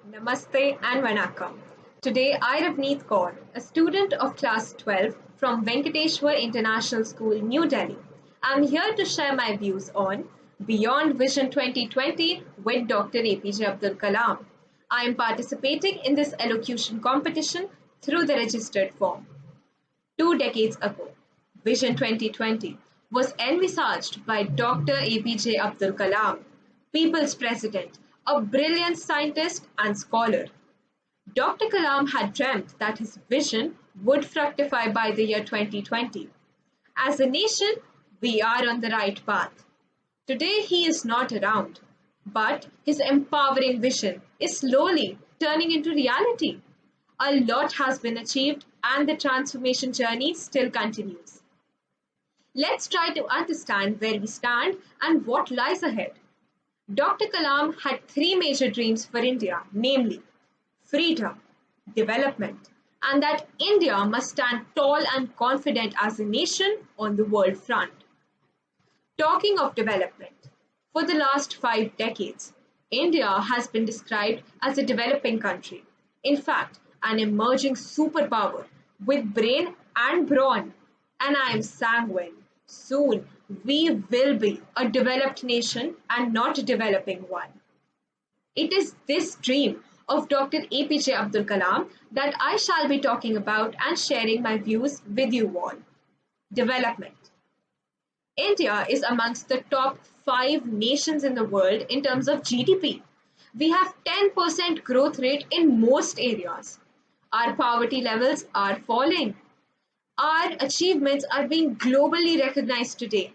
Namaste and Vanakkam. Today I, Ravneet Kaur, a student of class 12 from Venkateshwar International School, New Delhi, am here to share my views on Beyond Vision 2020 with Dr. APJ Abdul Kalam. I am participating in this elocution competition through the registered form. 2 decades ago, Vision 2020 was envisaged by Dr. APJ Abdul Kalam, People's President, a brilliant scientist and scholar. Dr. Kalam had dreamt that his vision would fructify by the year 2020. As a nation, we are on the right path. Today, he is not around, but his empowering vision is slowly turning into reality. A lot has been achieved, and the transformation journey still continues. Let's try to understand where we stand and what lies ahead. Dr. Kalam had three major dreams for India, namely freedom, development, and that India must stand tall and confident as a nation on the world front. Talking of development, for the last 5 decades, India has been described as a developing country. In fact, an emerging superpower with brain and brawn. And I am sanguine. Soon we will be a developed nation and not a developing one. It is this dream of Dr. APJ Abdul Kalam that I shall be talking about and sharing my views with you all. Development. India is amongst the top 5 nations in the world in terms of GDP. We have 10% growth rate in most areas. Our poverty levels are falling. Our achievements are being globally recognized today.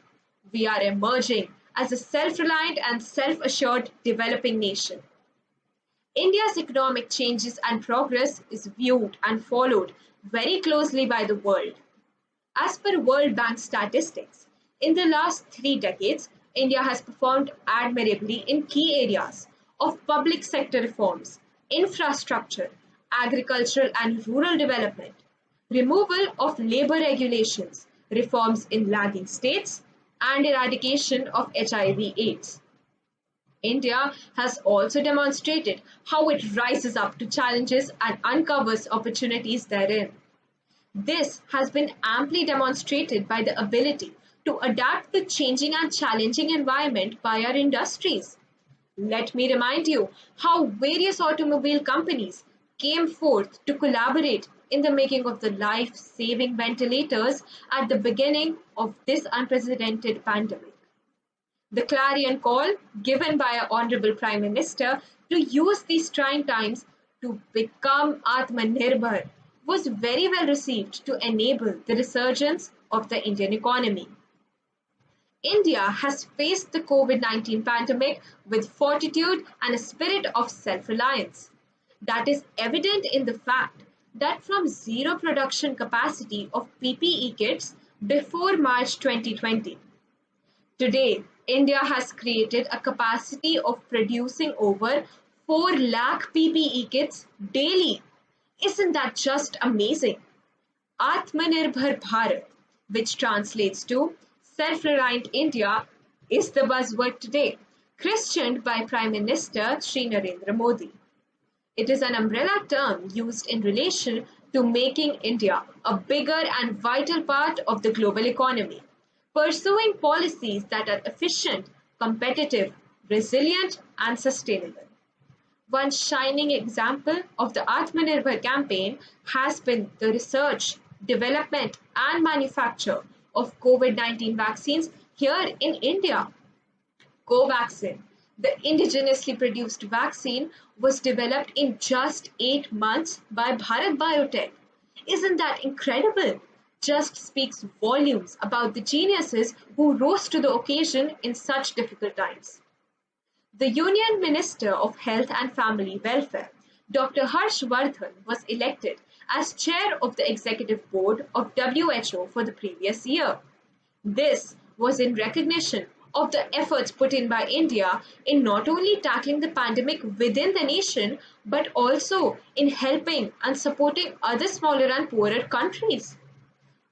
We are emerging as a self-reliant and self-assured developing nation. India's economic changes and progress is viewed and followed very closely by the world. As per World Bank statistics, in the last 3 decades, India has performed admirably in key areas of public sector reforms, infrastructure, agricultural and rural development, removal of labor regulations, reforms in lagging states, and eradication of HIV/AIDS. India has also demonstrated how it rises up to challenges and uncovers opportunities therein. This has been amply demonstrated by the ability to adapt the changing and challenging environment by our industries. Let me remind you how various automobile companies came forth to collaborate in the making of the life-saving ventilators at the beginning of this unprecedented pandemic. The clarion call given by our Honorable Prime Minister to use these trying times to become Atmanirbhar was very well received to enable the resurgence of the Indian economy. India has faced the COVID-19 pandemic with fortitude and a spirit of self-reliance. That is evident in the fact that from zero production capacity of PPE kits before March 2020, today India has created a capacity of producing over 4 lakh PPE kits daily. Isn't that just amazing? Atmanirbhar Bharat, which translates to self-reliant India, is the buzzword today, christened by Prime Minister Sri Narendra Modi. It is an umbrella term used in relation to making India a bigger and vital part of the global economy, pursuing policies that are efficient, competitive, resilient, and sustainable. One shining example of the Atmanirbhar campaign has been the research, development, and manufacture of COVID-19 vaccines here in India. Covaxin, the indigenously produced vaccine, was developed in just 8 months by Bharat Biotech. Isn't that incredible? Just speaks volumes about the geniuses who rose to the occasion in such difficult times. The Union Minister of Health and Family Welfare, Dr. Harsh Vardhan, was elected as chair of the executive board of WHO for the previous year. This was in recognition of the efforts put in by India in not only tackling the pandemic within the nation, but also in helping and supporting other smaller and poorer countries.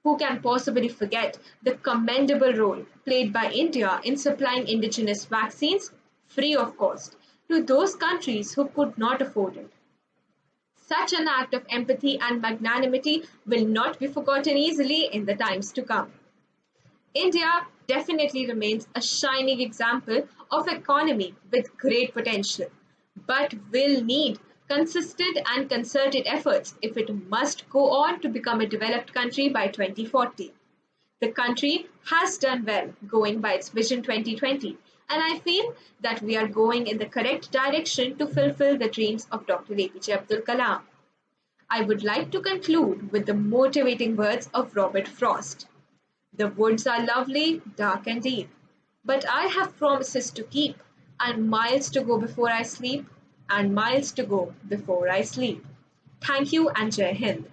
Who can possibly forget the commendable role played by India in supplying indigenous vaccines free of cost, to those countries who could not afford it. Such an act of empathy and magnanimity will not be forgotten easily in the times to come. India definitely remains a shining example of economy with great potential, but will need consistent and concerted efforts if it must go on to become a developed country by 2040. The country has done well going by its Vision 2020, and I feel that we are going in the correct direction to fulfill the dreams of Dr. APJ Abdul Kalam. I would like to conclude with the motivating words of Robert Frost. The woods are lovely, dark and deep, but I have promises to keep, and miles to go before I sleep, and miles to go before I sleep. Thank you and Jai Hind.